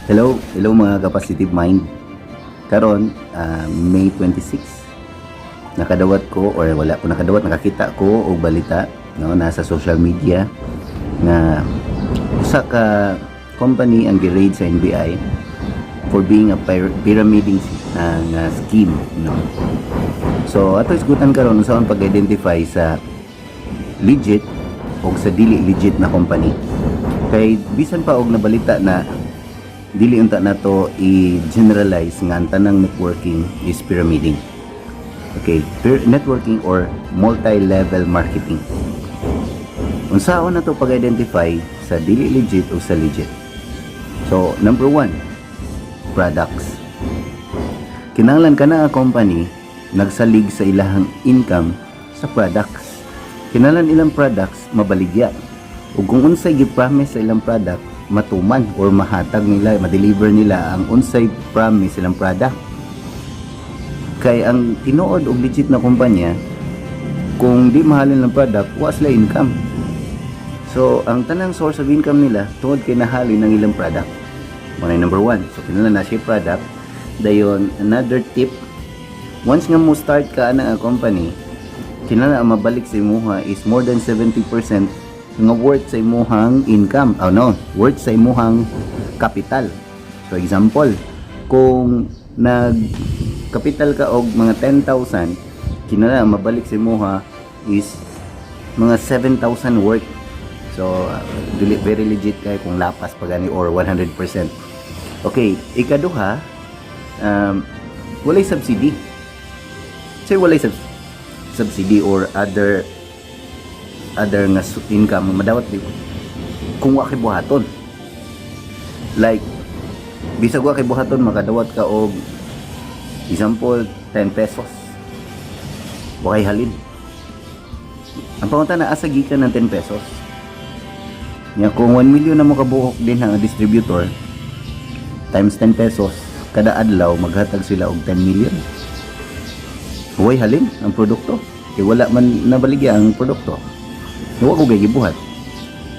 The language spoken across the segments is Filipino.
Hello mga ka-positive mind. Karon, May 26, nakadawat ko or wala ko nakadawat, nakakita ko og balita no nasa social media na usa ka company ang gi-raid sa NBI for being a pyramiding scheme no. So ato isgutan karon unsa ang pag-identify sa legit o sa dili legit na company. Kay bisan pa og nabalita na dili unta nato i-generalize nga ang tanang networking is pyramiding. Okay, networking or multi-level marketing. Unsaon nato pag-identify sa dili legit o sa legit? So, number 1, products. Kinahanglan kana nga company nagsalig sa ilahang income sa products. Kinahanglan ilang products mabaligya. Ug kung unsay gi-promise sa ilang product matuman or mahatag nila, ma-deliver nila ang unsay promise silang product. Kay ang tinuod og legit na kumpanya, kung di mahalin ng product, wa sila income. So ang tanang source of income nila tungod kay nahalin ng ilang product. Muna number 1. So kinahanglan na siya product. Dayon another tip, once nga mo start ka ana nga company, kinahanglan mabalik sa imuha is more than 70% nga worth sa imuhang income, worth sa imuhang capital. So example, kung nag-capital ka og mga 10,000, kinahanglan mabalik sa imuha is mga 7,000 worth. So very legit kay kung lapas pa gani or 100%. Okay, ikaduha, walay subsidy. Say walay subsidy or other nga income madawat di kung wa kay buhaton, like bisag wa kay buhaton makadawat ka og example 10 pesos wa kay halin. Ang pangunta na asa gikan ng 10 pesos nya kung 1 million na mo kabuhok din ang distributor times 10 pesos kada adlaw maghatag sila og 10 million. Huwag halin ang produkto kay wala man nabaligya ang produkto. Huwag ko gibuhat.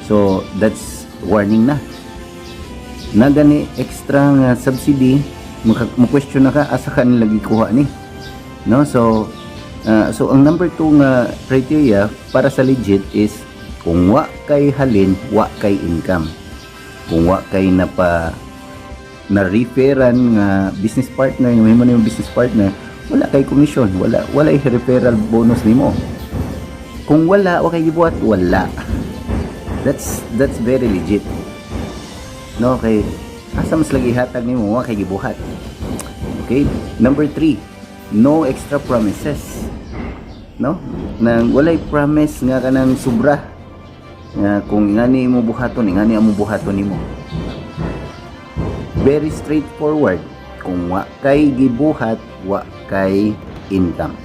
So that's warning na gani extra nga subsidy mo question na ka asa ka nila gikuha ni no. So ang number 2 nga criteria para sa legit is kung wa kay halin, wa kay income. Kung wa kay na referan nga business partner, nga mahimo nimo business partner, wala kay commission, wala referral bonus nimo. Kung wala kay gibuhat, wala. That's very legit. No, kay asa mas lagi hatag nimo wa kay gibuhat. Okay? Number 3, no extra promises. No? Nang walay promise nga kanang sobra. Nga kung ingani mo buhaton, ingani amo buhaton nimo. Very straightforward. Kung wa kay gibuhat, wa kay income.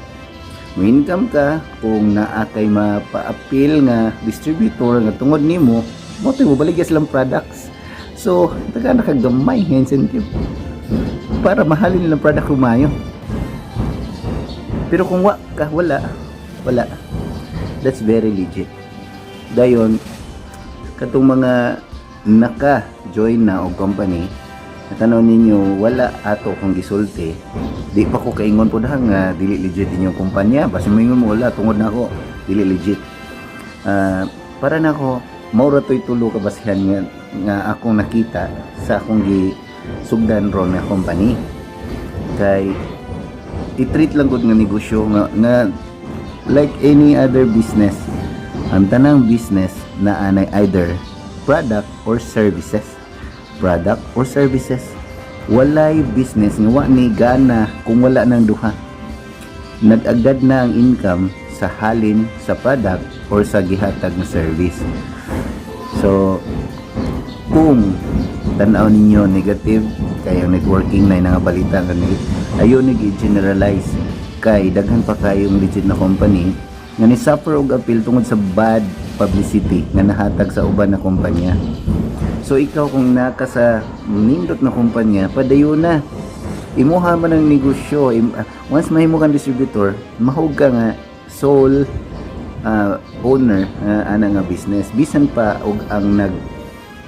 May income ka kung naa kay mapa-appeal nga distributor nga tungod nimo mo tay mo baligya silang products. So taga nakagamay nga incentive para mahalin nilang product rumayo. Pero kung wala, that's very legit. Dayon katong mga naka-join na og company, natanaw ninyo wala ato kung gisulti, di pa ko kaingon po nga dili legit inyong kumpanya. Basta mo ingon mo wala tungod na ako dili legit. Para na ako maura to'y tulo ka basihan nga akong nakita sa akong gisugdan ron nga company. Kay i-treat lang gud nga negosyo nga like any other business. Ang tanang business na anay either product or services. Walay business nga wa ni gana kung wala nang duha. Nag-agad na ang income sa halin sa product or sa gihatag na service. So kung tanaw ninyo negative kay ang networking na nga balita nga ayo ni generalize kay daghan pa kayong legit na company nga ni suffer og appeal tungod sa bad publicity nga nahatag sa uban na kumpanya. So ikaw kung naka sa nindot na kumpanya, padayon na. Imuha man ang negosyo. Once mahimo kang distributor, mahug ka nga sole owner ana nga business. Bisan pa og ang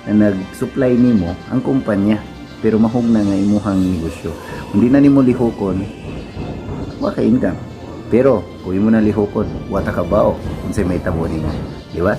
nag-supply nimo ang kumpanya. pero mahog na nga imuhang negosyo. Hindi na nimo lihokon, wa ka income. Pero kung imo na lihokon, wa ta ka bao unsay may tabo nimo, di ba?